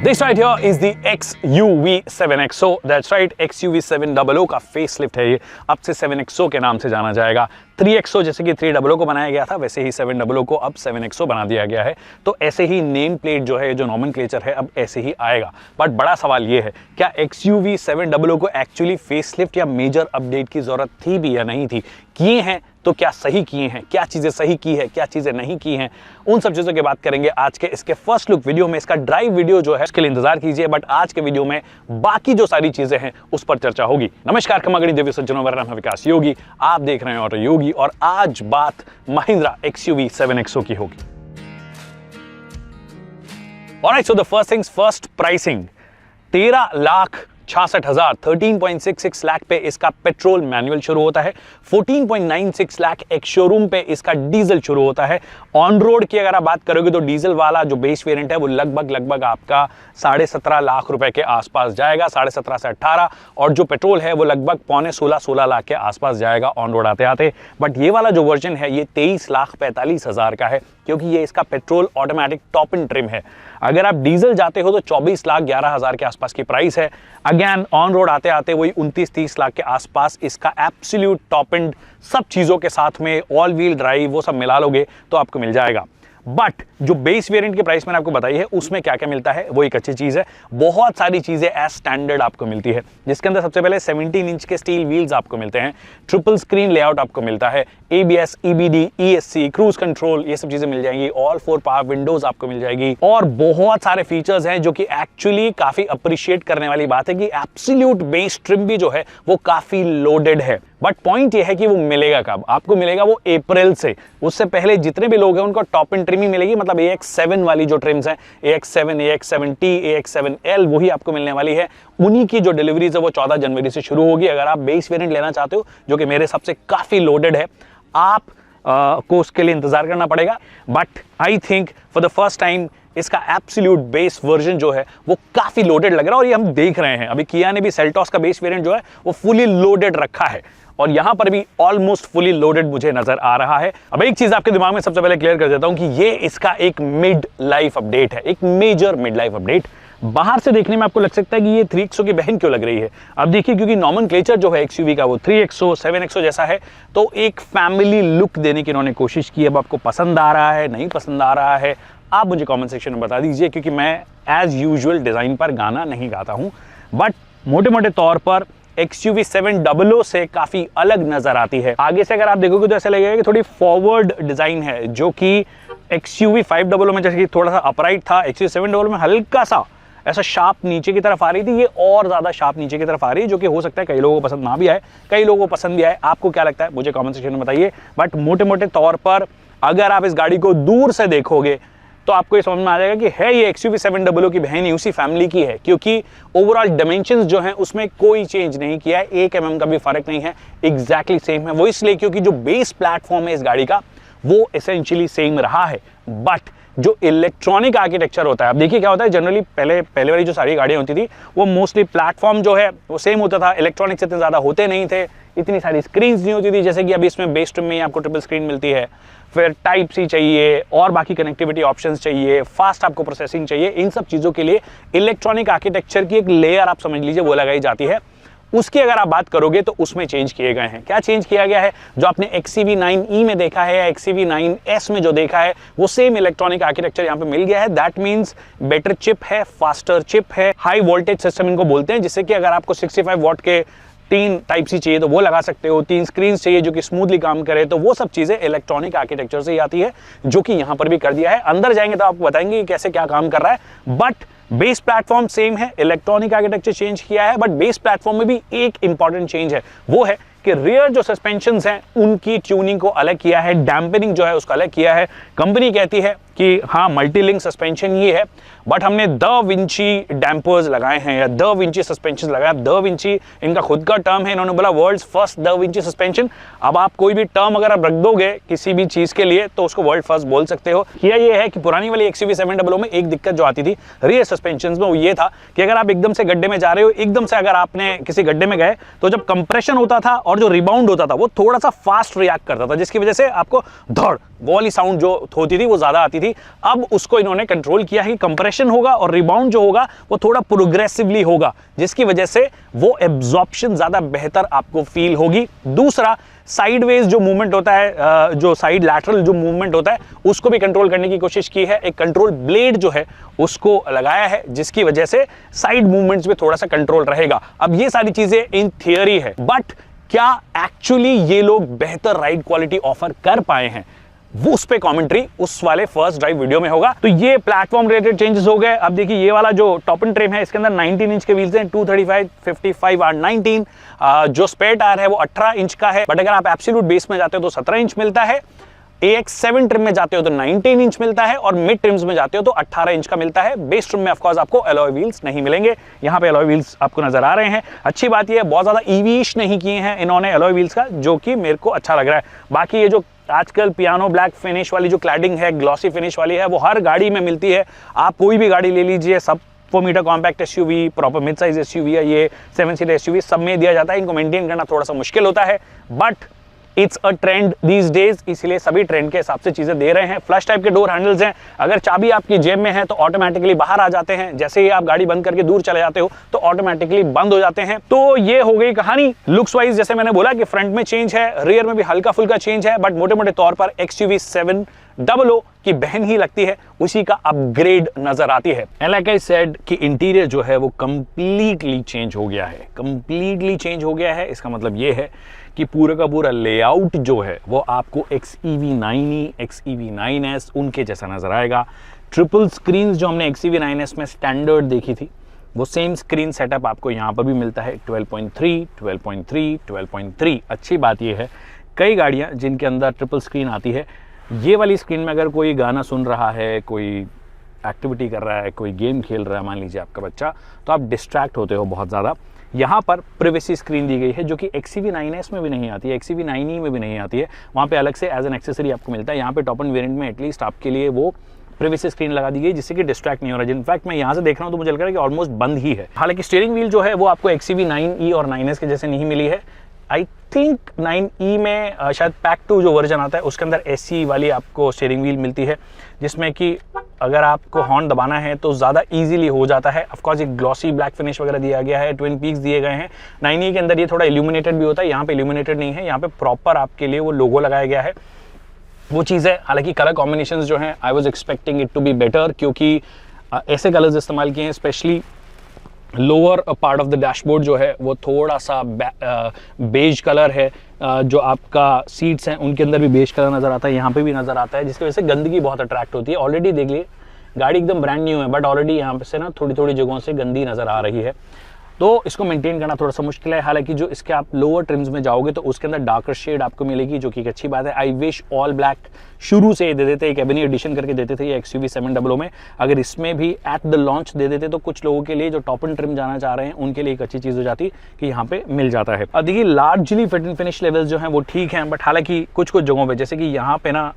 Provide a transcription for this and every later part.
This right here is the XUV 7XO. That's right, XUV 700 का facelift है ये। अब से 7XO के नाम से जाना जाएगा। 3XO जैसे कि 300 को बनाया गया था, वैसे ही 700 को अब 7XO बना दिया गया है। तो ऐसे ही नेम प्लेट जो है, जो नॉमेनक्लेचर है, अब ऐसे ही आएगा। बट बड़ा सवाल ये है, क्या XUV 700 को एक्चुअली फेसलिफ्ट या मेजर अपडेट की जरूरत थी भी या नहीं थी? किए हैं तो क्या सही किए हैं? क्या चीजें सही की है, क्या चीजें नहीं की हैं? उन सब चीजों की बात करेंगे आज के इसके फर्स्ट लुक वीडियो में। इसका ड्राइव वीडियो जो है उसके लिए इंतजार कीजिए, बट आज के वीडियो में बाकी जो सारी चीजें हैं उस पर चर्चा होगी। नमस्कार खमागणी देवी सज्जनों, मेरा नाम है विकास योगी, आप देख रहे हैं ऑटो योगी, और आज बात महिंद्रा XUV 7XO की होगी। Alright, so the first things first, pricing 13,66,000 13.66 lakh पे इसका पेट्रोल मैनुअल शुरू होता है। 14.96 लाख एक शोरूम पे इसका डीजल शुरू होता है। ऑन रोड की अगर आप बात करोगे तो डीजल वाला जो बेस वेरिएंट है वो लगभग आपका 17.5 लाख रुपए के आसपास जाएगा, 17.5 से 18, और जो पेट्रोल है वो लगभग 15.5-16 लाख के आसपास जाएगा ऑन रोड आते आते। बट ये वाला जो वर्जन है ये 23,45,000 का है, क्योंकि ये इसका petrol automatic top in trim है। अगर आप डीजल जाते हो तो 24,11,000 के आसपास की प्राइस है। अगेन ऑन रोड आते आते वही 29-30 लाख के आसपास इसका एब्सोल्यूट टॉप एंड सब चीजों के साथ में ऑल व्हील ड्राइव वो सब मिला लोगे तो आपको मिल जाएगा। बट जो बेस वेरिएंट की प्राइस मैंने आपको बताई है उसमें क्या क्या मिलता है वो एक अच्छी चीज है। बहुत सारी चीजें एज स्टैंडर्ड आपको मिलती है, जिसके अंदर सबसे पहले 17 इंच के स्टील व्हील्स आपको मिलते हैं, ट्रिपल स्क्रीन लेआउट आपको मिलता है, ABS, EBD, ESC, cruise control, ये सब चीजें मिल जाएंगी, ऑल 4 पावर विंडोज आपको मिल जाएगी, और बहुत सारे फीचर्स हैं जो कि एक्चुअली काफी अप्रिशिएट करने वाली बात है कि एब्सोल्यूट बेस ट्रिम भी जो है वो काफी लोडेड है। बट पॉइंट ये है कि वो मिलेगा कब? आपको मिलेगा वो अप्रैल से। उससे पहले जितने भी लोग हैं उनको टॉप इन ट्रिम ही मिलेगी, मतलब AX7 वाली जो ट्रिम्स हैं, AX7, AX7T, AX7L, वही आपको मिलने वाली है। उन्हीं की जो डिलीवरीज है वो 14 जनवरी से शुरू होगी। अगर आप बेस वेरिएंट लेना चाहते हो जो कि मेरे हिसाब से काफी लोडेड है, आप को उसके लिए इंतजार करना पड़ेगा। But I think for the first time इसका एब्सोल्यूट बेस वर्जन जो है वो काफी लोडेड लग रहा है, और ये हम देख रहे हैं। अभी किया ने भी सेल्टॉस का बेस वेरिएंट जो है वो फुली लोडेड रखा है, और यहां पर भी ऑलमोस्ट फुली लोडेड मुझे नजर आ रहा है। अब एक चीज आपके दिमाग में सबसे पहले क्लियर कर देता हूं कि ये इसका एक मिड लाइफ अपडेट है, एक मेजर मिड लाइफ अपडेट। बाहर से देखने में आपको लग सकता है कि ये 3XO की बहन क्यों लग रही है। अब देखिए, क्योंकि नॉमेनक्लेचर जो है XUV का वो 3XO 7XO जैसा है, तो एक फैमिली लुक देने की इन्होंने कोशिश की। अब आपको पसंद आ रहा है, नहीं पसंद आ रहा है, आप मुझे कमेंट सेक्शन में बता दीजिए, क्योंकि मैं एज यूजुअल डिजाइन पर गाना नहीं गाता हूं। बट मोटे मोटे तौर पर XUV 700 से काफी अलग नजर आती है। आगे से अगर आप देखोगे तो ऐसा लगेगा कि थोड़ी फॉरवर्ड डिजाइन है, जो कि XUV 500 में जैसे कि थोड़ा सा अपराइट था, XUV 700 में हल्का सा ऐसा शार्प नीचे की तरफ आ रही थी, ये और ज्यादा शार्प नीचे की तरफ आ रही है, जो कि हो सकता है कई लोगों को पसंद ना भी आए, कई लोगों को पसंद भी आए। आपको क्या लगता है मुझे कमेंट सेक्शन में बताइए। बट मोटे मोटे तौर पर अगर आप इस गाड़ी को दूर से देखोगे तो आपको ये समझ में आ जाएगा कि है ये XUV 700 की बहन ही उसी फैमिली की है, क्योंकि ओवरऑल डायमेंशंस जो हैं उसमें कोई चेंज नहीं किया है, 1 mm का भी फर्क नहीं है, एग्जैक्टली सेम है। वो इसलिए क्योंकि जो बेस प्लेटफॉर्म है इस गाड़ी का वो एसेंशियली सेम रहा है, बट जो इलेक्ट्रॉनिक आर्किटेक्चर होता है, अब देखिए क्या होता है, जनरली पहले वाली जो सारी गाड़ियां होती थी वो मोस्टली प्लेटफॉर्म जो है वो सेम होता था, इलेक्ट्रॉनिक्स इतने ज्यादा होते नहीं थे, इतनी सारी स्क्रीन्स नहीं होती थी, जैसे कि अभी इसमें बेस ट्रिम में आपको ट्रिपल स्क्रीन मिलती है, फिर टाइप सी चाहिए और बाकी कनेक्टिविटी ऑप्शंस चाहिए, फास्ट आपको प्रोसेसिंग चाहिए। इन सब चीजों के लिए इलेक्ट्रॉनिक आर्किटेक्चर की एक लेयर आप समझ लीजिए वो लगाई जाती है। उसकी अगर आप बात करोगे तो उसमें चेंज किए गए हैं। क्या चेंज किया गया है? जो आपने XUV 9e में देखा है या XUV 9s में जो देखा है वो सेम इलेक्ट्रॉनिक आर्किटेक्चर यहाँ पे मिल गया है। दैट मीन्स बेटर चिप है, फास्टर चिप है, हाई वोल्टेज सिस्टम इनको बोलते हैं, जिससे कि अगर आपको 65 वॉट के 3 टाइप सी चाहिए तो वो लगा सकते हो, 3 स्क्रीन चाहिए जो कि स्मूथली काम करे, तो वो सब चीजें इलेक्ट्रॉनिक आर्किटेक्चर से ही आती है, जो कि यहां पर भी कर दिया है। अंदर जाएंगे तो आपको बताएंगे कि कैसे क्या काम कर रहा है। बट बेस प्लेटफॉर्म सेम है, इलेक्ट्रॉनिक आर्किटेक्चर चेंज किया है, बट बेस प्लेटफॉर्म में भी एक इंपॉर्टेंट चेंज है, वो है कि रियर जो सस्पेंशंस हैं उनकी ट्यूनिंग को अलग किया है, डैम्पनिंग जो है उसको अलग किया है। कंपनी कहती है कि हाँ मल्टी लिंक सस्पेंशन ये है, बट हमने द विंची डैम्पर्स लगाए हैं या द विंची सस्पेंशन लगाए। द विंची इनका खुद का टर्म है, इन्होंने बोला world's first Da Vinci suspension. अब आप कोई भी टर्म अगर आप रख दोगे किसी भी चीज के लिए तो उसको वर्ल्ड फर्स्ट बोल सकते हो। ये है कि पुरानी वाली XUV 700 में एक दिक्कत जो आती थी रियर सस्पेंशन में वो ये था कि अगर आप एकदम से गड्ढे में जा रहे हो, एकदम से अगर आपने किसी गड्ढे में गए तो जब कंप्रेशन होता था और जो रिबाउंड होता था वो थोड़ा सा फास्ट रिएक्ट करता था, जिसकी वजह से आपको धड़ वो वाली साउंड जो होती थी वो ज्यादा आती थी। थी, अब उसको इन्होंने कंट्रोल किया है कि कंप्रेशन होगा और रिबाउंड जो होगा वो थोड़ा प्रोग्रेसिवली होगा, जिसकी वजह से वो एब्जॉर्प्शन ज्यादा बेहतर आपको फील होगी। दूसरा, साइडवेज जो मूवमेंट होता है, जो साइड लैटरल जो मूवमेंट होता है, उसको भी कंट्रोल करने की कोशिश की है। एक कंट्रोल ब्लेड जो है उसको लगाया है, जिसकी वजह से साइड मूवमेंट्स में थोड़ा सा कंट्रोल रहेगा। अब ये सारी चीजें इन थियरी है, बट क्या एक्चुअली ये लोग बेहतर राइड क्वालिटी ऑफर कर पाए हैं, वो उस पे कमेंट्री उस वाले फर्स्ट ड्राइव वीडियो में होगा। तो ये प्लेटफॉर्म रिलेटेड चेंजेस हो गए। अब देखिए ये वाला जो टॉप एंड ट्रिम है, इसके अंदर 19 इंच के व्हील्स हैं, 235, 55 और 19। जो स्पेयर टायर है वो 18 इंच का है, बट अगर आप एब्सोल्यूट बेस में जाते हो तो 17 इंच मिलता है। AX7 ट्रिम में जाते हो तो 19 इंच मिलता है, और मिड ट्रिम्स में जाते हो तो 18 इंच का मिलता है। बेस ट्रिम में ऑफ कोर्स आपको अलॉय व्हील्स नहीं मिलेंगे। यहाँ पे अलॉय व्हील्स आपको नजर आ रहे हैं। अच्छी बात ये है, बहुत ज्यादा ईवीश नहीं किए हैं इन्होंने अलॉय व्हील्स का, जो कि मेरे को अच्छा लग रहा है। बाकी ये जो आजकल पियानो ब्लैक फिनिश वाली जो क्लैडिंग है, ग्लॉसी फिनिश वाली है, वो हर गाड़ी में मिलती है। आप कोई भी गाड़ी ले लीजिए, सब 4 metre compact SUV, proper mid size SUV या ये 7 सीटर SUV, सब में दिया जाता है। इनको मेंटेन करना थोड़ा सा मुश्किल होता है, but it's a trend these days, इसलिए सभी ट्रेंड के हिसाब से चीजें दे रहे हैं। फ्लश टाइप के डोर हैंडल्स हैं, अगर चाबी आपकी जेब में है तो ऑटोमेटिकली बाहर आ जाते हैं, जैसे ही आप गाड़ी बंद करके दूर चले जाते हो तो ऑटोमेटिकली बंद हो जाते हैं। तो ये हो गई कहानी। लुक्स वाइज जैसे मैंने बोला कि फ्रंट में चेंज है, रियर में भी हल्का फुल्का चेंज है, बट मोटे मोटे तौर पर XUV 7XO की बहन ही लगती है, उसी का अपग्रेड नजर आती है। एंड लाइक आई सेड कि इंटीरियर जो है वो कंप्लीटली चेंज हो गया है, कंप्लीटली चेंज हो गया है। इसका मतलब ये है कि पूरा का पूरा लेआउट जो है वो आपको XEV 9e, XEV 9S उनके जैसा नजर आएगा। ट्रिपल स्क्रीन जो हमने XEV 9S में स्टैंडर्ड देखी थी, वो सेम स्क्रीन सेटअप आपको यहाँ पर भी मिलता है। 12.3, 12.3, 12.3। अच्छी बात ये है, कई गाड़ियाँ जिनके अंदर ट्रिपल स्क्रीन आती है, ये वाली स्क्रीन में अगर कोई गाना सुन रहा है, कोई एक्टिविटी कर रहा है, कोई गेम खेल रहा है, मान लीजिए आपका बच्चा, तो आप डिस्ट्रैक्ट होते हो बहुत ज़्यादा। यहाँ पर प्रिवेसी स्क्रीन दी गई है, जो कि XEV 9S में भी नहीं आती है, XEV 9e में भी नहीं आती है। वहाँ पे अलग से एज एन एक्सेसरी आपको मिलता है। यहाँ पे टॉप एंड वेरिएंट में एटलीस्ट आपके लिए वो प्रिवेसी स्क्रीन लगा दी गई, जिससे कि डिस्ट्रैक्ट नहीं हो रहा है। इनफैक्ट मैं यहाँ से देख रहा हूँ तो मुझे लग रहा है कि ऑलमोस्ट बंद ही है। हालांकि स्टीयरिंग व्हील जो है वो आपको XEV 9e और 9S के जैसे नहीं मिली है। आई थिंक 9e में शायद पैक 2 जो वर्जन आता है उसके अंदर SE वाली आपको स्टीयरिंग व्हील मिलती है, जिसमें कि अगर आपको हॉर्न दबाना है तो ज़्यादा इजीली हो जाता है। ऑफ कोर्स एक ग्लॉसी ब्लैक फिनिश वगैरह दिया गया है, ट्विन पीक्स दिए गए हैं। 9e के अंदर ये थोड़ा इल्यूमिनेटेड भी होता है, यहाँ पे इल्यूमिनेटेड नहीं है, यहाँ पे प्रॉपर आपके लिए वो लोगो लगाया गया है, वो चीज़ है। हालांकि कलर कॉम्बिनेशंस जो हैं I was expecting it to be better, क्योंकि ऐसे कलर्स इस्तेमाल किए हैं। Specially lower part of the dashboard जो है वो थोड़ा सा बेज कलर है, जो आपका सीट्स हैं उनके अंदर भी बेज कलर नज़र आता है, यहाँ पे भी नज़र आता है, जिसकी वजह से गंदगी बहुत अट्रैक्ट होती है। ऑलरेडी देख लीजिए गाड़ी एकदम ब्रांड न्यू है, बट ऑलरेडी यहाँ पे से ना थोड़ी थोड़ी जगहों से गंदी नज़र आ रही है, तो इसको मेंटेन करना थोड़ा सा मुश्किल है। हालांकि जो इसके आप लोअर ट्रिम्स में जाओगे तो उसके अंदर डार्कर शेड आपको मिलेगी, जो कि एक अच्छी बात है। आई विश ऑल ब्लैक शुरू से दे देते, एक एबनी एडिशन करके देते थे ये XUV 7XO में। अगर इसमें भी एट द लॉन्च दे देते तो कुछ लोगों के लिए जो टॉप एंड ट्रिम जाना चाह रहे हैं उनके लिए एक अच्छी चीज़ हो जाती कि यहाँ पे मिल जाता है। अब देखिए largely fit and finish levels जो हैं वो ठीक हैं, बट हालांकि कुछ कुछ जगहों पर, जैसे कि यहाँ पे ना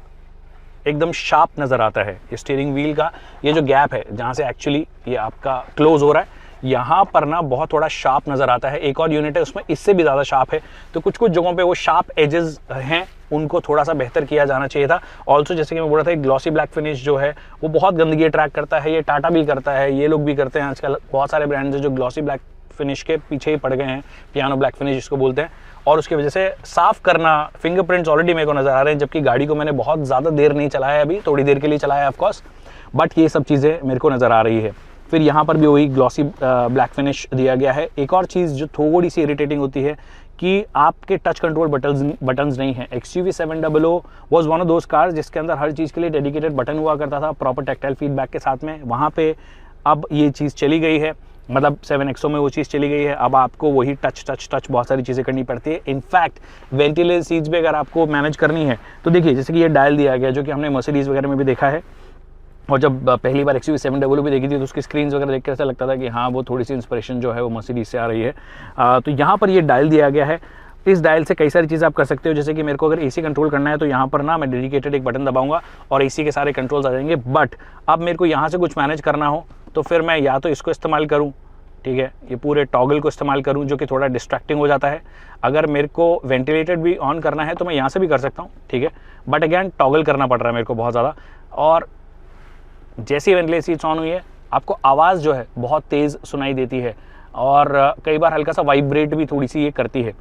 एकदम शार्प नज़र आता है ये स्टीयरिंग व्हील का, ये जो गैप है जहाँ से एक्चुअली ये आपका क्लोज हो रहा है, यहाँ पर ना बहुत थोड़ा शार्प नज़र आता है। एक और यूनिट है उसमें इससे भी ज़्यादा शार्प है, तो कुछ कुछ जगहों पे वो शार्प एजेस हैं, उनको थोड़ा सा बेहतर किया जाना चाहिए था। ऑल्सो जैसे कि मैं बोल रहा था, ग्लॉसी ब्लैक फिनिश जो है वो बहुत गंदगी अट्रैक्ट करता है। ये टाटा भी करता है, ये लोग भी करते हैं आजकल। बहुत सारे ब्रांड्स हैं जो ग्लॉसी ब्लैक फिनिश के पीछे ही पड़ गए हैं, पियानो ब्लैक फिनिश जिसको बोलते हैं, और उसकी वजह से साफ करना, फिंगरप्रिंट्स ऑलरेडी मेरे को नज़र आ रहे हैं, जबकि गाड़ी को मैंने बहुत ज़्यादा देर नहीं चलाया, अभी थोड़ी देर के लिए चलाया ऑफकोर्स, बट ये सब चीज़ें मेरे को नज़र आ रही है। फिर यहाँ पर भी वही ग्लॉसी ब्लैक फिनिश दिया गया है। एक और चीज़ जो थोड़ी सी इरिटेटिंग होती है कि आपके टच कंट्रोल बटन्स नहीं है। XUV 7XO was one of those cars जिसके अंदर हर चीज़ के लिए डेडिकेटेड बटन हुआ करता था, प्रॉपर टेक्टाइल फीडबैक के साथ में। वहाँ पे अब ये चीज़ चली गई है, मतलब 7XO में वो चीज़ चली गई है। अब आपको वही टच बहुत सारी चीज़ें करनी पड़ती है। इनफैक्ट वेंटिलेटर सीट्स भी अगर आपको मैनेज करनी है तो देखिए, जैसे कि ये डायल दिया गया, जो कि हमने मर्सिडीज़ वगैरह में भी देखा है, और जब पहली बार XUV 7XO भी देखी थी तो उसकी स्क्रीन्स वगैरह देख कर ऐसा लगता था कि हाँ वो थोड़ी सी इंस्पिरेशन जो है वो मर्सिडीज से आ रही है। तो यहाँ पर ये डायल दिया गया है, इस डायल से कई सारी चीज़ें आप कर सकते हो। जैसे कि मेरे को अगर AC कंट्रोल करना है तो यहाँ पर ना मैं डेडिकेटेड एक बटन दबाऊंगा और AC के सारे कंट्रोल्स आ जाएंगे। बट अब मेरे को यहाँ से कुछ मैनेज करना हो तो फिर मैं या तो इसको इस्तेमाल करूँ, ठीक है, ये पूरे टॉगल को इस्तेमाल करूँ, जो कि थोड़ा डिस्ट्रैक्टिंग हो जाता है। अगर मेरे को वेंटिलेटेड भी ऑन करना है तो मैं यहाँ से भी कर सकता हूँ, ठीक है, बट अगैन टॉगल करना पड़ रहा है मेरे को बहुत ज़्यादा। और जैसी वेंटिलेटेड सीट्स ऑन हुई है आपको आवाज़ जो है बहुत तेज़ सुनाई देती है और कई बार हल्का सा वाइब्रेट भी थोड़ी सी ये करती है,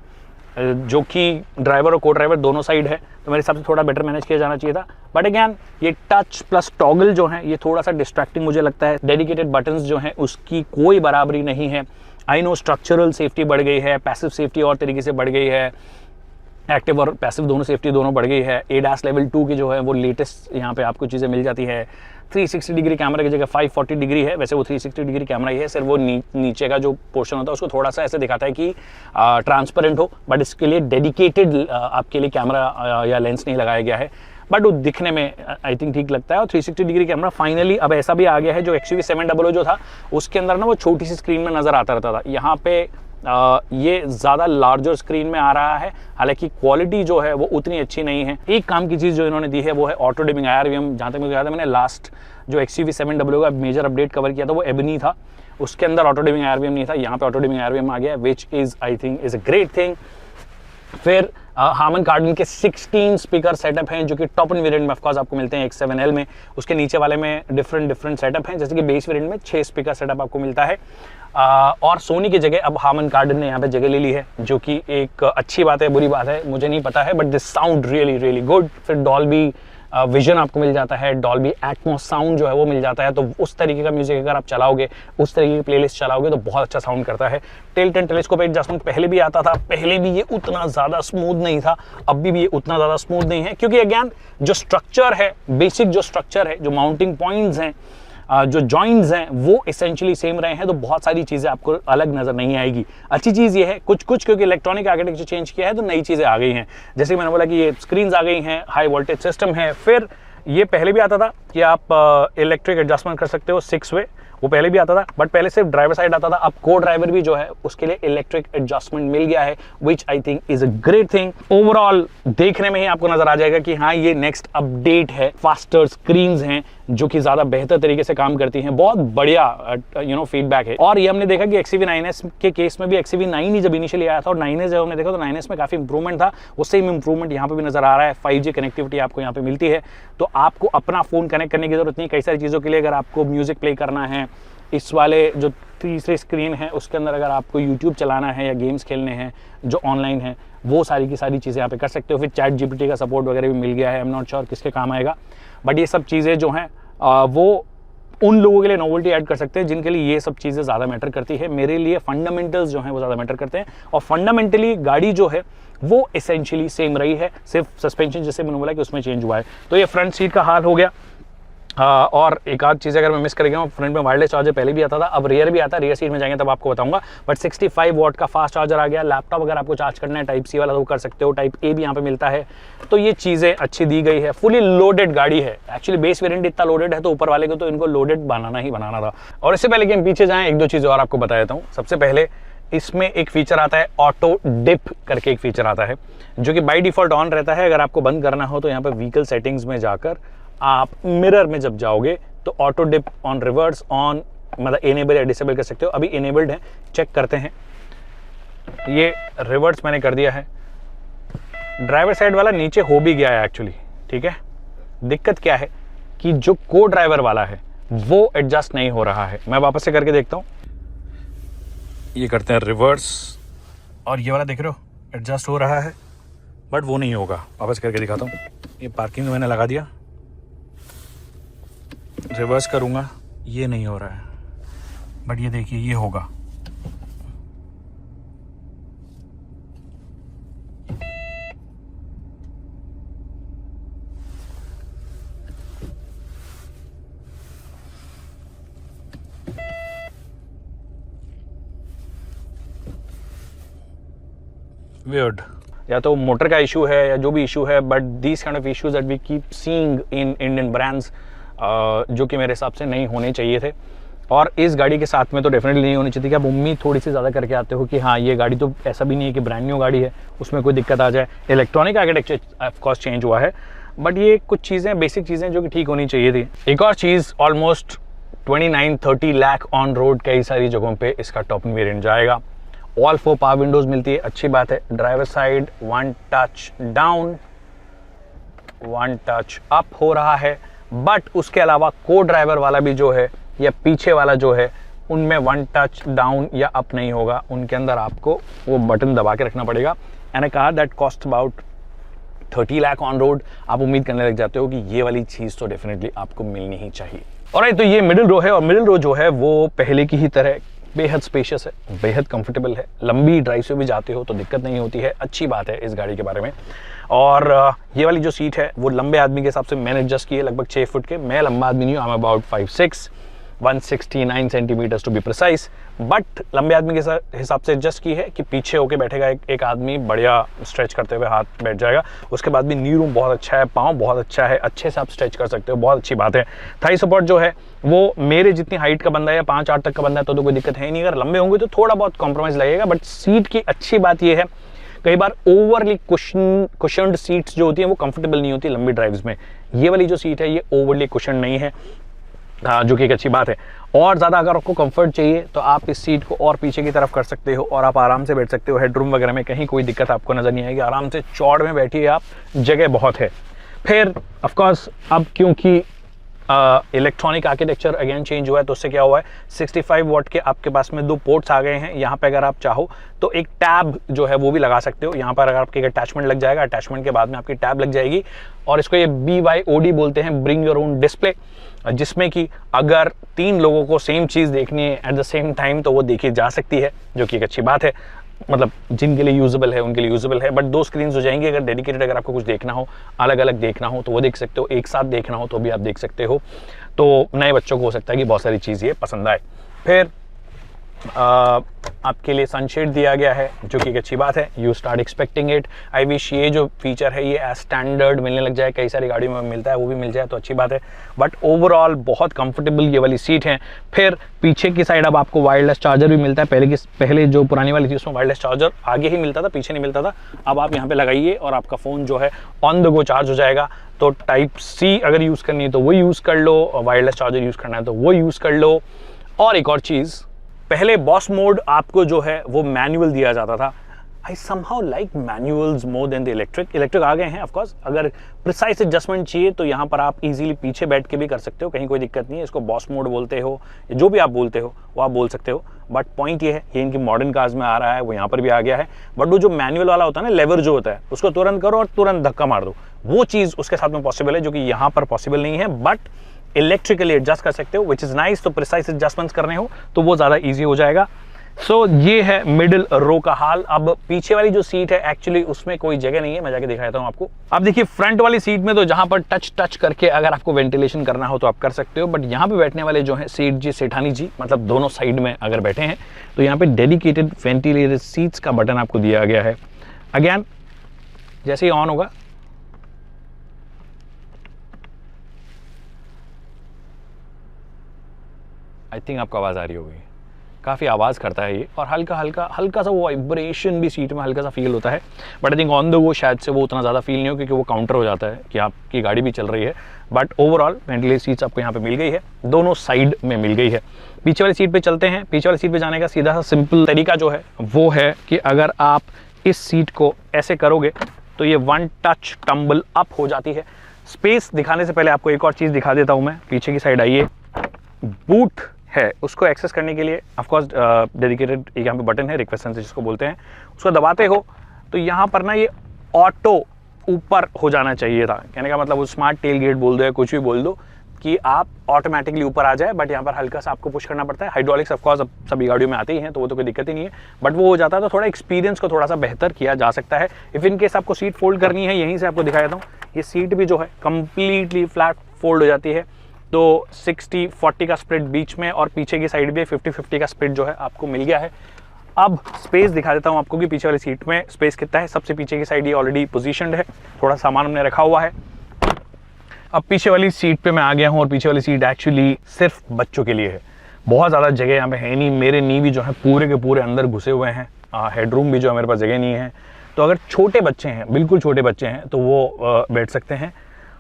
जो कि ड्राइवर और को ड्राइवर दोनों साइड है, तो मेरे हिसाब से थोड़ा बेटर मैनेज किया जाना चाहिए था। बट अगैन ये टच प्लस टॉगल जो है ये थोड़ा सा डिस्ट्रैक्टिंग मुझे लगता है। डेडिकेटेड बटन्स जो हैं उसकी कोई बराबरी नहीं है। आई नो स्ट्रक्चरल सेफ्टी बढ़ गई है, पैसिव सेफ्टी और तरीके से बढ़ गई है, एक्टिव और पैसिव दोनों सेफ्टी दोनों बढ़ गई है। एडास लेवल 2 की जो है वो लेटेस्ट यहाँ पे आपको चीज़ें मिल जाती है। 360 डिग्री कैमरा की जगह 540 डिग्री है, वैसे वो 360 डिग्री कैमरा ही है, सिर्फ वो नीचे का जो पोर्शन होता है उसको थोड़ा सा ऐसे दिखाता है कि ट्रांसपेरेंट हो, बट इसके लिए डेडिकेटेड आपके लिए कैमरा या लेंस नहीं लगाया गया है। बट वो दिखने में आई थिंक ठीक लगता है। और 360 डिग्री कैमरा फाइनली अब ऐसा भी आ गया है, जो XUV 7XO जो था उसके अंदर ना वो छोटी सी स्क्रीन में नज़र आता रहता था, यहाँ पे ये ज़्यादा लार्जर स्क्रीन में आ रहा है। हालांकि क्वालिटी जो है वो उतनी अच्छी नहीं है। एक काम की चीज़ जो इन्होंने दी है वो है ऑटो डिमिंग ORVM। जहाँ तक मुझे याद है मैंने लास्ट जो XUV 7XO का मेजर अपडेट कवर किया था वो एबनी था, उसके अंदर ऑटो डिमिंग ORVM नहीं था, यहाँ पे ऑटो डिमिंग ORVM आ गया, which is I think is a great thing. फिर हार्मन कार्डन के 16 स्पीकर सेटअप हैं जो कि टॉप एंड वेरिएंट में ऑफ कोर्स आपको मिलते हैं X7L में, उसके नीचे वाले में डिफरेंट सेटअप हैं, जैसे कि बेस वेरिएंट में 6 स्पीकर सेटअप आपको मिलता है। और सोनी की जगह अब हार्मन कार्डन ने यहाँ पे जगह ले ली है, जो कि एक अच्छी बात है, बुरी बात है मुझे नहीं पता है, but this sound really good. फिर डॉल्बी विजन आपको मिल जाता है, डॉल्बी एटमॉस साउंड जो है वो मिल जाता है, तो उस तरीके का म्यूजिक अगर आप चलाओगे, उस तरीके की प्लेलिस्ट चलाओगे तो बहुत अच्छा साउंड करता है। टिल्ट एंड टेलीस्कोप एडजस्टमेंट पहले भी आता था, पहले भी ये उतना ज़्यादा स्मूथ नहीं था, अब भी ये उतना ज़्यादा स्मूथ नहीं है, क्योंकि अगेन जो स्ट्रक्चर है, बेसिक जो स्ट्रक्चर है, जो माउंटिंग पॉइंट्स हैं, जो जॉइंट्स हैं वो एसेंशियली सेम रहे हैं, तो बहुत सारी चीज़ें आपको अलग नज़र नहीं आएगी। अच्छी चीज़ ये है कुछ क्योंकि इलेक्ट्रॉनिक आर्किटेक्चर चेंज किया है तो नई चीज़ें आ गई हैं, जैसे मैंने बोला कि ये स्क्रीन्स आ गई हैं, हाई वोल्टेज सिस्टम है। फिर ये पहले भी आता था कि आप इलेक्ट्रिक एडजस्टमेंट कर सकते हो 6 वे, वो पहले भी आता था, बट पहले सिर्फ ड्राइवर साइड आता था, अब को ड्राइवर भी जो है उसके लिए इलेक्ट्रिक एडजस्टमेंट मिल गया है, which I think is a great thing. Overall देखने में ही आपको नजर आ जाएगा कि हाँ ये नेक्स्ट अपडेट है, फास्टर स्क्रीन्स हैं जो कि ज्यादा बेहतर तरीके से काम करती हैं, बहुत बढ़िया फीडबैक है। और ये हमने देखा कि XUV 9S के केस में भी XUV 9 ही जब इनिशियली आया था और 9S जब हमने देखा तो 9S में काफी इंप्रूवमेंट था, उससे ही इंप्रूवमेंट यहाँ पे भी नजर आ रहा है। 5G कनेक्टिविटी आपको यहाँ पे मिलती है, तो आपको अपना फोन कनेक्ट करने की जरूरत नहीं। कई सारी चीजों के लिए अगर आपको म्यूजिक प्ले करना है, इस वाले जो तीसरे स्क्रीन है उसके अंदर अगर आपको YouTube चलाना है या गेम्स खेलने हैं जो ऑनलाइन है, वो सारी की सारी चीज़ें यहाँ पे कर सकते हो। फिर चैट GPT का सपोर्ट वगैरह भी मिल गया है, आई एम नॉट श्योर किसके काम आएगा, बट ये सब चीज़ें जो हैं वो उन लोगों के लिए नोवेल्टी ऐड कर सकते हैं जिनके लिए ये सब चीज़ें ज़्यादा मैटर करती है। मेरे लिए फंडामेंटल्स जो हैं वो ज़्यादा मैटर करते हैं, और फंडामेंटली गाड़ी जो है वो एसेंशियली सेम रही है, सिर्फ सस्पेंशन जैसे मैंने बोला कि उसमें चेंज हुआ है। तो ये फ्रंट सीट का हाल हो गया। और एक आध चीज़ अगर मैं मिस कर गया हूँ, फ्रंट में वायरलेस चार्जर पहले भी आता था, अब रियर भी आता है, रियर सीट में जाएंगे तब आपको बताऊंगा। बट 65 वॉट का फास्ट चार्जर आ गया। लैपटॉप अगर आपको चार्ज करना है टाइप C वाला तो कर सकते हो, टाइप A भी यहाँ पे मिलता है, तो ये चीज़ें अच्छी दी गई है। फुली लोडेड गाड़ी है, एक्चुअली बेस वेरिएंट इतना लोडेड है तो ऊपर वाले को तो इनको लोडेड बनाना था। और इससे पहले कि हम पीछे जाएँ, एक दो चीज़ें और आपको बता देता हूँ। सबसे पहले इसमें एक फीचर आता है ऑटो डिप करके, एक फीचर आता है जो कि बाय डिफॉल्ट ऑन रहता है। अगर आपको बंद करना हो तो यहाँ पे व्हीकल सेटिंग्स में जाकर आप मिरर में जब जाओगे तो auto dip on reverse on मतलब इनेबल या डिसेबल कर सकते हो। अभी इनेबल्ड है, चेक करते हैं। ये रिवर्स मैंने कर दिया है, ड्राइवर साइड वाला नीचे हो भी गया है एक्चुअली, ठीक है। दिक्कत क्या है कि जो को ड्राइवर वाला है वो एडजस्ट नहीं हो रहा है। मैं वापस से करके देखता हूँ। ये करते हैं रिवर्स, और ये वाला देख रहे हो एडजस्ट हो रहा है, बट वो नहीं होगा। वापस करके दिखाता हूँ। ये पार्किंग में मैंने लगा दिया, रिवर्स करूंगा, ये नहीं हो रहा है, बट ये देखिए ये होगा। Weird. या तो मोटर का इशू है या जो भी इशू है, but these kind of issues that we keep seeing in Indian brands, जो कि मेरे हिसाब से नहीं होने चाहिए थे। और इस गाड़ी के साथ में तो डेफिनेटली नहीं होनी चाहिए कि आप उम्मीद थोड़ी सी ज़्यादा करके आते हो कि हाँ ये गाड़ी तो ऐसा भी नहीं है कि ब्रांड न्यू गाड़ी है उसमें कोई दिक्कत आ जाए। इलेक्ट्रॉनिक आर्किटेक्चर ऑफकोर्स चेंज हुआ है, बट ये कुछ चीज़ें बेसिक चीज़ें जो कि ठीक होनी चाहिए थी। एक और चीज़, ऑलमोस्ट 29-30 लाख ऑन रोड कई सारी जगहों पर इसका टॉप वेरिएंट जाएगा। ऑल 4 पावर विंडोज मिलती है, अच्छी बात है। Driver side 1 touch down 1 touch up हो रहा है, बट उसके अलावा को ड्राइवर वाला भी जो है या पीछे वाला जो है उनमें वन टच डाउन या अप नहीं होगा, उनके अंदर आपको वो बटन दबा के रखना पड़ेगा। And a car that cost about 30 lakh on road, आप उम्मीद करने लग जाते हो कि ये वाली चीज़ तो डेफिनेटली आपको मिलनी ही चाहिए। और तो ये मिडिल रो है, और मिडिल रो जो है वो पहले की ही तरह बेहद स्पेशियस है, बेहद कंफर्टेबल है। लंबी ड्राइव से भी जाते हो तो दिक्कत नहीं होती है, अच्छी बात है इस गाड़ी के बारे में। और ये वाली जो सीट है वो लंबे आदमी के हिसाब से मैंने एडजस्ट की है, लगभग 6 फुट के। मैं लंबा आदमी नहीं हूँ, I am about 5'6", 169 centimetres to be precise, but लंबे आदमी के हिसाब से एडजस्ट की है कि पीछे होके बैठेगा एक आदमी, बढ़िया स्ट्रेच करते हुए हाथ बैठ जाएगा। उसके बाद भी नी रूम बहुत अच्छा है, पाँव बहुत अच्छा है, अच्छे से आप स्ट्रेच कर सकते हो, बहुत अच्छी बात है। थाई सपोर्ट जो है वो मेरे जितनी हाइट का बंदा है, 5'8" तक का बंदा है तो कोई दिक्कत है नहीं। अगर लंबे होंगे तो थोड़ा बहुत कॉम्प्रोमाइज़ लगेगा, बट सीट की अच्छी बात ये है, कई बार ओवरली कुशन्ड सीट्स जो होती हैं वो कंफर्टेबल नहीं होती लंबी ड्राइव्स में। ये वाली जो सीट है ये ओवरली कुशन नहीं है, जो कि एक अच्छी बात है। और ज़्यादा अगर आपको कंफर्ट चाहिए तो आप इस सीट को और पीछे की तरफ कर सकते हो और आप आराम से बैठ सकते हो। हेडरूम वगैरह में कहीं कोई दिक्कत आपको नज़र नहीं आएगी, आराम से चौड़ में बैठिए आप, जगह बहुत है। फिर ऑफकोर्स अब क्योंकि इलेक्ट्रॉनिक आर्किटेक्चर अगेन चेंज हुआ है तो उससे क्या हुआ है, 65 वॉट के आपके पास में 2 पोर्ट्स आ गए हैं। यहाँ पे अगर आप चाहो तो एक टैब जो है वो भी लगा सकते हो। यहाँ पर अगर आपके अटैचमेंट लग जाएगा, अटैचमेंट के बाद में आपकी टैब लग जाएगी, और इसको ये BYOD बोलते हैं, ब्रिंग योर ओन डिस्प्ले, जिसमें कि अगर 3 लोगों को सेम चीज़ देखनी है एट द सेम टाइम तो वो देखी जा सकती है, जो कि एक अच्छी बात है। मतलब जिनके लिए यूजेबल है उनके लिए यूजेबल है, बट 2 स्क्रीन्स हो जाएंगी। अगर डेडिकेटेड अगर आपको कुछ देखना हो, अलग अलग देखना हो तो वो देख सकते हो, एक साथ देखना हो तो भी आप देख सकते हो। तो नए बच्चों को हो सकता है कि बहुत सारी चीज़ ये पसंद आए। फिर आपके लिए सनशेड दिया गया है, जो कि एक अच्छी बात है। You start expecting it. I wish ये जो फीचर है ये एज स्टैंडर्ड मिलने लग जाए, कई सारी गाड़ियों में मिलता है, वो भी मिल जाए तो अच्छी बात है। बट ओवरऑल बहुत कंफर्टेबल ये वाली सीट है। फिर पीछे की साइड अब आपको वायरलेस चार्जर भी मिलता है। पहले जो पुरानी वाली थी उसमें वायरलेस चार्जर आगे ही मिलता था, पीछे नहीं मिलता था। अब आप यहाँ पे लगाइए और आपका फ़ोन जो है ऑन द गो चार्ज हो जाएगा। तो Type-C अगर यूज़ करनी है तो वो यूज़ कर लो, वायरलेस चार्जर यूज़ करना है तो वो यूज़ कर लो। और एक और चीज़, पहले बॉस मोड आपको जो है वो मैनुअल दिया जाता था। I somehow like manuals more than the electric आ गए हैं। ऑफ कोर्स अगर प्रिसाइज एडजस्टमेंट चाहिए तो यहाँ पर आप इजीली पीछे बैठ के भी कर सकते हो, कहीं कोई दिक्कत नहीं है। इसको बॉस मोड बोलते हो, जो भी आप बोलते हो वो आप बोल सकते हो। बट पॉइंट ये है, ये इनकी मॉडर्न कार्स में आ रहा है, वो यहाँ पर भी आ गया है। बट वो जो मैनुअल वाला होता है ना, लेवर जो होता है, उसको तुरंत करो और तुरंत धक्का मार दो, वो चीज़ उसके साथ में पॉसिबल है, जो कि यहाँ पर पॉसिबल नहीं है। बट इलेक्ट्रिकली एडजस्ट कर सकते हो, विच इज़ नाइस। तो प्रिसाइज एडजस्टमेंट्स करने हो तो वो ज़्यादा ईजी हो जाएगा। सो ये है मिडिल रो का हाल। अब पीछे वाली जो सीट है एक्चुअली उसमें कोई जगह नहीं है, मैं जाके दिखा देता हूँ आपको। अब देखिए फ्रंट वाली सीट में तो जहां पर टच करके अगर आपको वेंटिलेशन करना हो तो आप कर सकते हो, बट यहाँ पे बैठने वाले जो है सेठानी जी, मतलब दोनों साइड में अगर बैठे हैं तो यहाँ पे डेडिकेटेड वेंटिलेटेड सीट्स का बटन आपको दिया गया है। अगेन जैसे ही ऑन होगा आई थिंक आपको आवाज़ आ रही होगी, काफ़ी आवाज़ करता है ये, और हल्का सा वो वाइब्रेशन भी सीट में हल्का सा फील होता है। But I think on the go शायद से वो उतना ज़्यादा फील नहीं हो, क्योंकि वो काउंटर हो जाता है कि आपकी गाड़ी भी चल रही है। बट ओवरऑल वेंटिलेटेड सीट्स आपको यहाँ पे मिल गई है, दोनों साइड में मिल गई है। पीछे वाली सीट पे चलते हैं। पीछे वाली सीट पे जाने का सीधा सा सिंपल तरीका जो है वो है कि अगर आप इस सीट को ऐसे करोगे तो ये 1 टच टम्बल अप हो जाती है। स्पेस दिखाने से पहले आपको एक और चीज़ दिखा देता हूँ मैं। पीछे की साइड आइए, बूट है, उसको एक्सेस करने के लिए ऑफकोर्स डेडिकेटेड यहाँ पे बटन है, रिक्वेस्ट सेंसर जिसको बोलते हैं। उसको दबाते हो तो यहाँ पर ना ये ऑटो ऊपर हो जाना चाहिए था। कहने का मतलब वो स्मार्ट टेल गेट बोल दो या कुछ भी बोल दो कि आप ऑटोमेटिकली ऊपर आ जाए, बट यहाँ पर हल्का सा आपको पुश करना पड़ता है। हाइड्रोलिक्स ऑफकोर्स अब सभी गाड़ियों में आते ही हैं तो वो तो कोई दिक्कत ही नहीं है, बट वो हो जाता है तो थोड़ा एक्सपीरियंस को थोड़ा सा बेहतर किया जा सकता है। इफ़ इन केस आपको सीट फोल्ड करनी है, यहीं से आपको दिखा देता हूँ, ये सीट भी जो है कम्प्लीटली फ्लैट फोल्ड हो जाती है। तो 60-40 का स्प्लिट बीच में, और पीछे की साइड भी 50-50 का स्प्लिट जो है आपको मिल गया है। अब स्पेस दिखा देता हूँ आपको कि पीछे वाली सीट में स्पेस कितना है। सबसे पीछे की साइड ये ऑलरेडी पोजीशनड है, थोड़ा सामान हमने रखा हुआ है। अब पीछे वाली सीट पे मैं आ गया हूँ, और पीछे वाली सीट एक्चुअली सिर्फ बच्चों के लिए है। बहुत ज़्यादा जगह यहाँ पे है नहीं, मेरे नी भी जो है पूरे के पूरे अंदर घुसे हुए हैं। हेडरूम भी जो है मेरे पास जगह नहीं है, तो अगर छोटे बच्चे हैं, बिल्कुल छोटे बच्चे हैं, तो वो बैठ सकते हैं।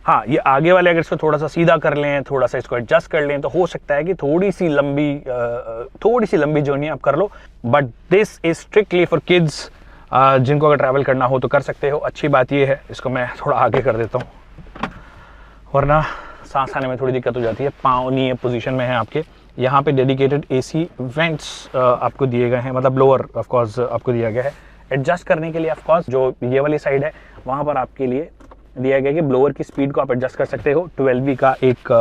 हाँ, ये आगे वाले अगर इसको थोड़ा सा सीधा कर लें, थोड़ा सा इसको एडजस्ट कर लें, तो हो सकता है कि थोड़ी सी लंबी जर्नी आप कर लो। But this is strictly for kids, जिनको अगर ट्रैवल करना हो तो कर सकते हो। अच्छी बात ये है, इसको मैं थोड़ा आगे कर देता हूँ, वरना सांस आने में थोड़ी दिक्कत हो जाती है। पाँव नी पोजीशन में है आपके। यहाँ पे डेडिकेटेड एसी वेंट्स आपको दिए गए हैं, मतलब ब्लोअर ऑफ कोर्स आपको दिया गया है। एडजस्ट करने के लिए ऑफ कोर्स जो ये वाली साइड है वहाँ पर आपके लिए दिया गया कि ब्लोअर की स्पीड को आप एडजस्ट कर सकते हो। 12V का एक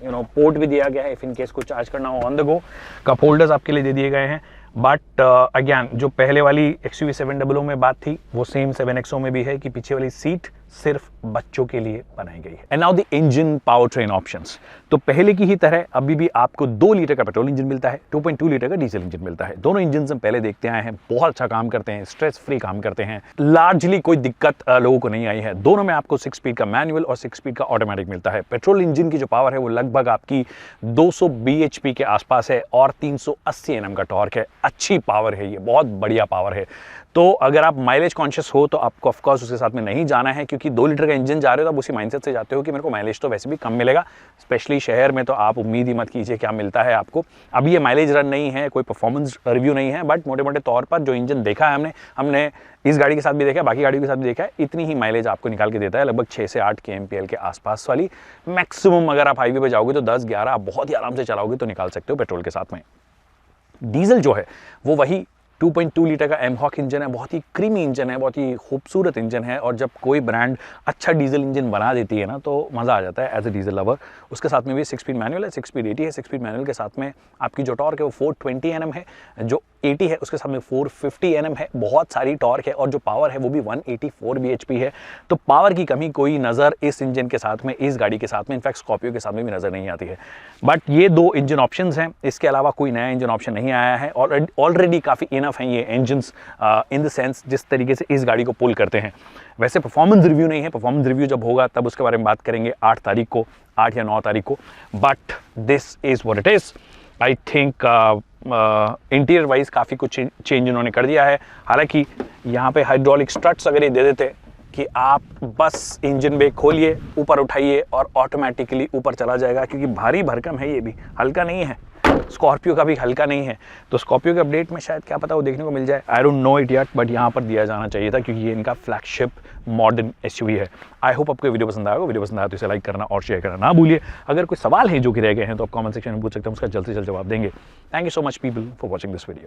पोर्ट भी दिया गया है इफ इन केस को चार्ज करना हो on the go. Cup holders आपके लिए दे दिए गए हैं। बट अगेन जो पहले वाली XUV 7XO में बात थी वो सेम 7XO में भी है कि पीछे वाली सीट सिर्फ बच्चों के लिए बनाई गई है। And now the engine power train options. तो पहले की ही तरह अभी भी आपको 2 लीटर का पेट्रोल इंजन मिलता है, 2.2 लीटर का डीजल इंजन मिलता है। दोनों इंजन हम पहले देखते आए हैं, बहुत अच्छा काम करते हैं, स्ट्रेस फ्री काम करते हैं, लार्जली कोई दिक्कत लोगों को नहीं आई है। दोनों में आपको 6 स्पीड का मैनुअल और 6 स्पीड का ऑटोमेटिक मिलता है। पेट्रोल इंजन की जो पावर है वो लगभग आपकी 200 bhp के आसपास है और 380 Nm का टॉर्क है। अच्छी पावर है, ये बहुत बढ़िया पावर है। तो अगर आप माइलेज कॉन्शियस हो तो आपको ऑफ कोर्स उसके साथ में नहीं जाना है, क्योंकि 2 लीटर का इंजन जा रहे हो तो आप उसी माइंडसेट से जाते हो कि मेरे को माइलेज तो वैसे भी कम मिलेगा, स्पेशली शहर में। तो आप उम्मीद ही मत कीजिए क्या मिलता है आपको। अभी ये माइलेज रन नहीं है, कोई परफॉर्मेंस रिव्यू नहीं है, बट मोटे मोटे तौर पर जो इंजन देखा है हमने इस गाड़ी के साथ भी देखा है, बाकी गाड़ियों के साथ भी देखा है, इतनी ही माइलेज आपको निकाल के देता है, लगभग 6 से 8 kmpl के आसपास वाली मैक्सिमम। अगर आप हाईवे पे जाओगे तो 10-11 आप बहुत ही आराम से चलाओगे तो निकाल सकते हो पेट्रोल के साथ में। डीजल जो है वो वही 2.2 लीटर का एमहॉक इंजन है, बहुत ही क्रीमी इंजन है, बहुत ही खूबसूरत इंजन है। और जब कोई ब्रांड अच्छा डीजल इंजन बना देती है ना तो मज़ा आ जाता है एज ए डीजल लवर। उसके साथ में भी 6 स्पीड मैनुअल है, 6 स्पीड 80 है। 6 स्पीड मैनुअल के साथ में आपकी जो टॉर्क है वो 420 Nm है, जो 80 है उसके साथ में 450 Nm है। बहुत सारी टॉर्क है और जो पावर है वो भी 184 bhp है। तो पावर की कमी कोई नज़र इस इंजन के साथ में, इस गाड़ी के साथ में, इनफैक्ट स्कॉर्पियो के साथ में भी नज़र नहीं आती है। बट ये 2 इंजन ऑप्शंस हैं, इसके अलावा कोई नया इंजन ऑप्शन नहीं आया है और ऑलरेडी काफ़ी इनफ हैं ये इंजन इन द सेंस जिस तरीके से इस गाड़ी को पुल करते हैं। वैसे परफॉर्मेंस रिव्यू नहीं है, परफॉर्मेंस रिव्यू जब होगा तब उसके बारे में बात करेंगे 8 तारीख को, 8 या 9 तारीख को। But this is what it is. I think interior wise काफ़ी कुछ चेंज इन्होंने कर दिया है। हालांकि यहाँ पे हाइड्रोलिक स्ट्रट्स अगर ये दे देते कि आप बस इंजन ब्रेक खोलिए, ऊपर उठाइए और ऑटोमेटिकली ऊपर चला जाएगा, क्योंकि भारी भरकम है, ये भी हल्का नहीं है। स्कॉर्पियो का भी हल्का नहीं है, तो स्कॉर्पियो के अपडेट में शायद क्या पता वो देखने को मिल जाए। I don't know it yet, but यहाँ पर दिया जाना चाहिए था क्योंकि ये इनका फ्लैगशिप मॉडर्न SUV है। आई होप आपको वीडियो पसंद आएगा। वीडियो पसंद आया तो इसे लाइक करना और शेयर करना ना भूलिए। अगर कोई सवाल है जो कि रह गए हैं तो आप कमेंट सेक्शन में पूछ सकते हैं, उसका जल्द से जल्द जवाब देंगे। Thank you so much people for watching this video.